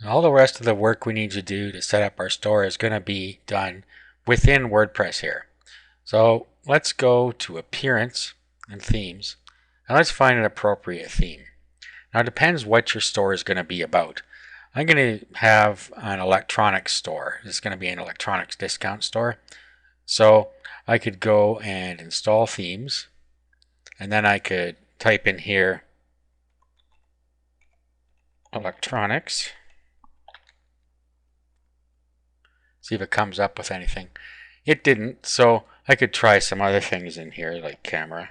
All the rest of the work we need to do to set up our store is going to be done within WordPress here. So let's go to Appearance and Themes, and let's find an appropriate theme. Now it depends what your store is going to be about. I'm going to have an electronics store. It's going to be an electronics discount store. So I could go and install themes, and then I could type in here electronics, see if it comes up with anything. It didn't, so I could try some other things in here like cameras,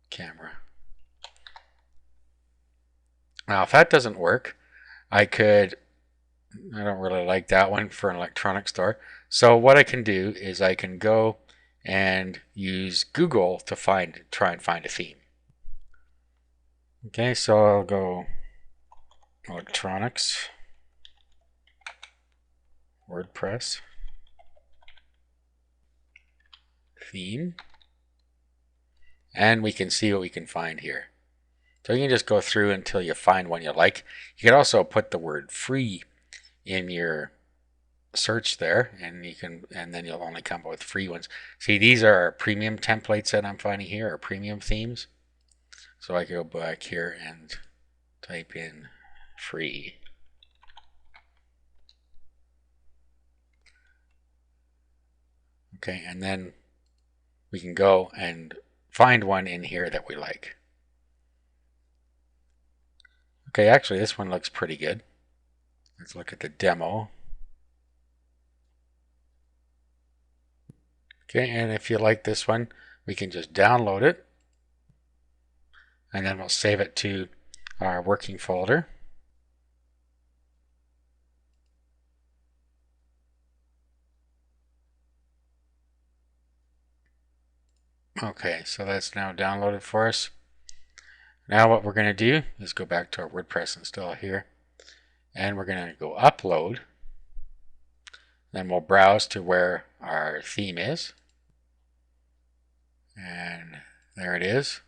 camera. Now if that doesn't work, I don't really like that one for an electronics store. So what I can do is I can go and use Google to try and find a theme. Okay, so I'll go electronics, WordPress, theme, and we can see what we can find here. So you can just go through until you find one you like. You can also put the word free in your search there, and then you'll only come up with free ones. See, these are our premium templates that I'm finding here, or premium themes. So I can go back here and type in free. Okay, and then we can go and find one in here that we like. Okay, actually this one looks pretty good. Let's look at the demo. Okay, and if you like this one, we can just download it, and then we'll save it to our working folder. Okay, so that's now downloaded for us. Now what we're going to do is go back to our WordPress install here, and we're going to go upload. Then we'll browse to where our theme is, and there it is.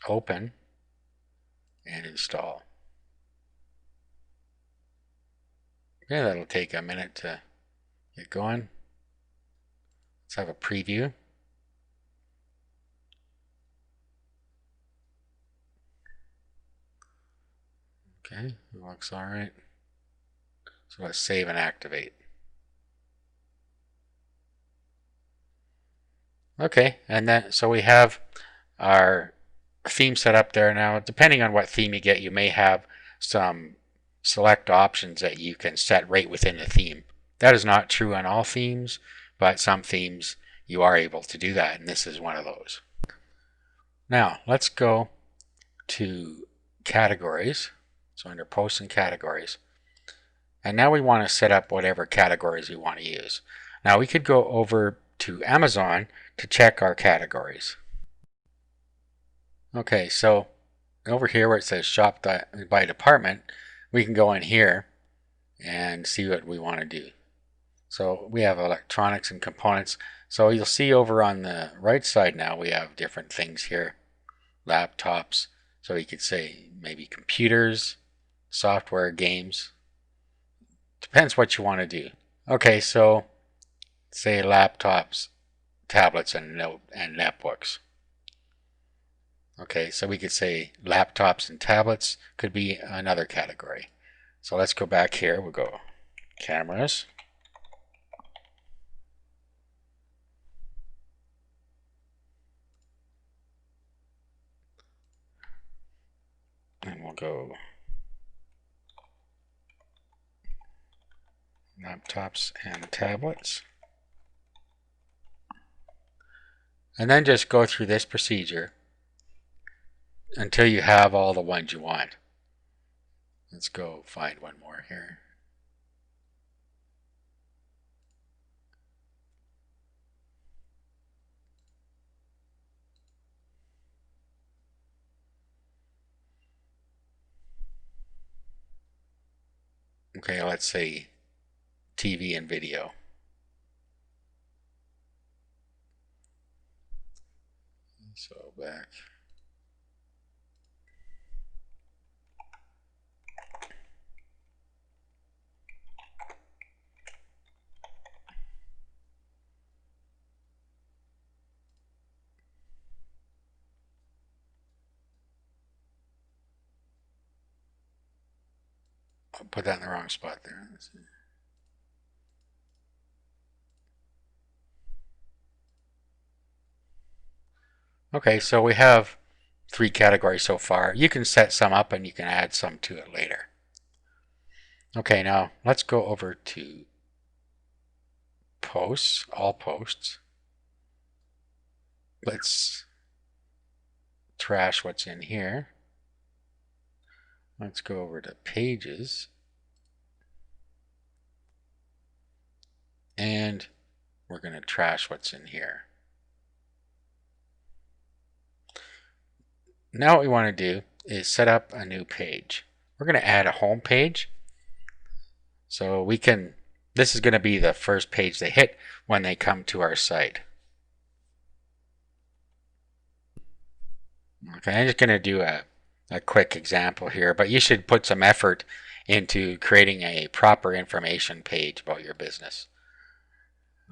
Open and install. Okay, that'll take a minute to get going. Let's have a preview. Okay, it looks all right. So let's save and activate. Okay, and then so we have our theme set up there now. Depending on what theme you get, you may have some select options that you can set right within the theme. That is not true on all themes, but some themes you are able to do that, and this is one of those. Now let's go to categories. So under posts and categories. And now we want to set up whatever categories we want to use. Now we could go over to Amazon to check our categories. Okay, so over here where it says shop by department, we can go in here and see what we want to do. So we have electronics and components. So you'll see over on the right side now we have different things here. Laptops. So you could say maybe computers, software, games. Depends what you want to do. Okay, so say laptops, tablets, and netbooks. Okay, so we could say laptops and tablets could be another category. So let's go back here. We'll go cameras. And we'll go laptops and tablets. And then just go through this procedure until you have all the ones you want. Let's go find one more here. Okay, let's say TV and video. So back. I'll put that in the wrong spot there. Let's see. Okay, so we have 3 categories so far. You can set some up and you can add some to it later. Okay, now let's go over to posts, all posts. Let's trash what's in here. Let's go over to pages. And we're going to trash what's in here. Now what we want to do is set up a new page. We're going to add a home page. So we can, this is going to be the first page they hit when they come to our site. Okay, I'm just going to do a quick example here, but you should put some effort into creating a proper information page about your business.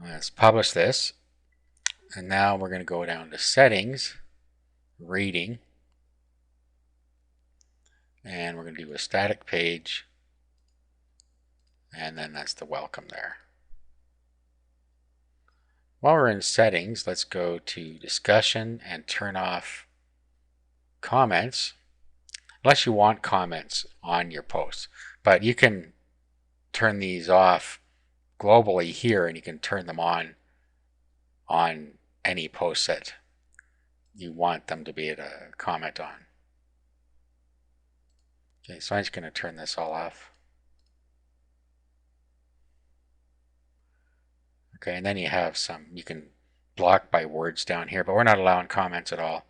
Let's publish this. And now we're going to go down to settings, reading, and we're going to do a static page, and then that's the welcome there. While we're in settings, let's go to discussion and turn off comments, unless you want comments on your posts. But you can turn these off globally here, and you can turn them on any post that you want them to be able to comment on. Okay, so I'm just going to turn this all off. Okay, and then you have some, you can block by words down here, but we're not allowing comments at all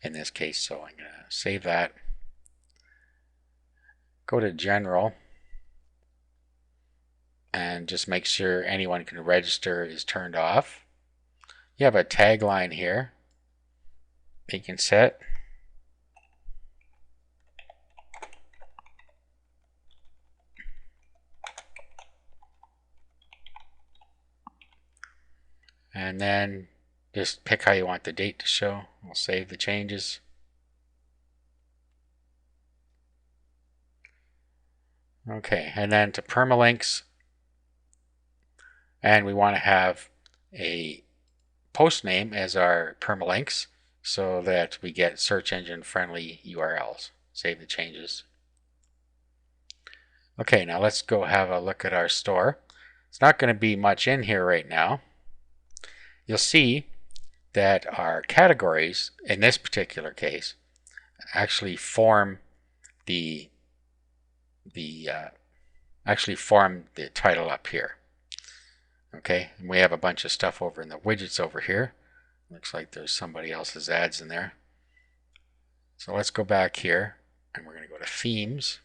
in this case, so I'm going to save that. Go to general and just make sure anyone can register is turned off. You have a tagline here you can set. And then just pick how you want the date to show. We'll save the changes. Okay, and then to permalinks, and we want to have a post name as our permalinks so that we get search engine friendly URLs. Save the changes. Okay, now let's go have a look at our store. It's not going to be much in here right now. You'll see that our categories, in this particular case, actually form the title up here. Okay, and we have a bunch of stuff over in the widgets over here. Looks like there's somebody else's ads in there. So let's go back here, and we're going to go to themes,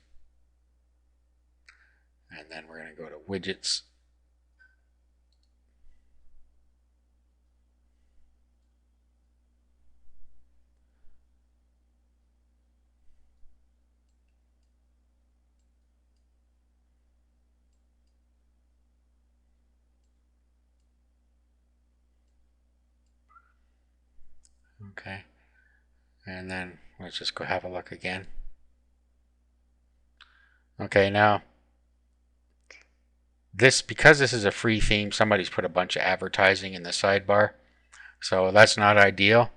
and then we're going to go to widgets. Okay, and then let's just go have a look again. Okay, now because this is a free theme, somebody's put a bunch of advertising in the sidebar, so that's not ideal.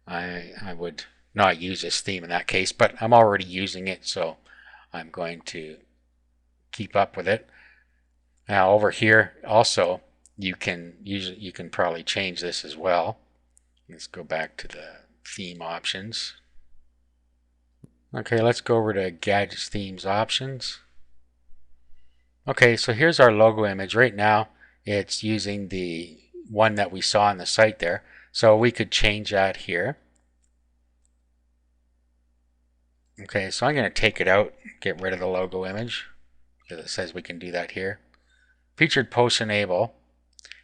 I would not use this theme in that case, but I'm already using it, so I'm going to keep up with it. Now over here also you can probably change this as well. Let's go back to the theme options. Okay, let's go over to gadgets, themes, options. Okay, so here's our logo image. Right now it's using the one that we saw on the site there, so we could change that here. Okay, so I'm going to take it out, get rid of the logo image, because it says we can do that here. Featured posts enable,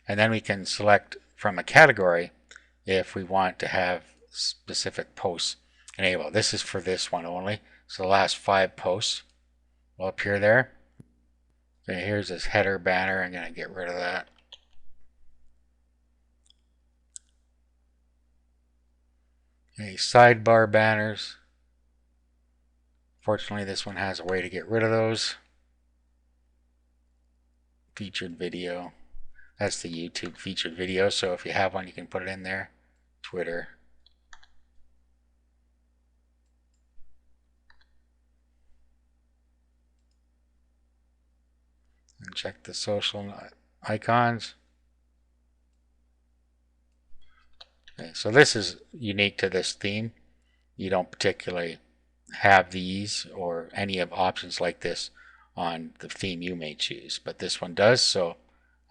and then we can select from a category if we want to have specific posts enabled. This is for this one only, so the last 5 posts will appear there. Okay, here's this header banner. I'm going to get rid of that. Okay, sidebar banners. Fortunately, this one has a way to get rid of those. featured video. That's the YouTube featured video. So if you have one, you can put it in there. Twitter. And check the social icons. Okay, so this is unique to this theme. You don't particularly have these or any of options like this on the theme you may choose, but this one does. So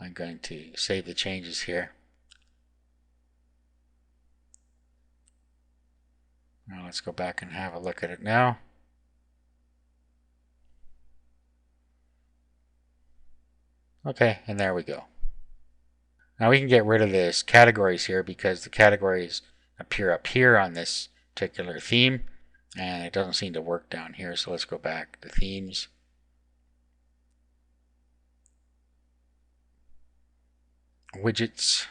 I'm going to save the changes here. Now let's go back and have a look at it now. Okay, and there we go. Now we can get rid of this categories here because the categories appear up here on this particular theme, and it doesn't seem to work down here. So let's go back to themes. Widgets.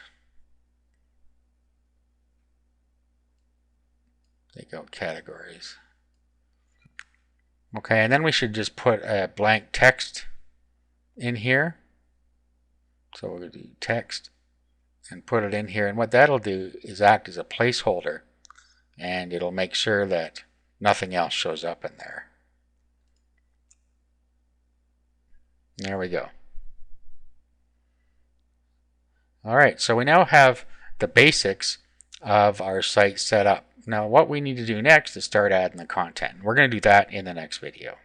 Take out categories. Okay, and then we should just put a blank text in here. So we're going to do text and put it in here, and what that'll do is act as a placeholder, and it'll make sure that nothing else shows up in there. There we go. Alright, so we now have the basics of our site set up. Now what we need to do next is start adding the content. We're going to do that in the next video.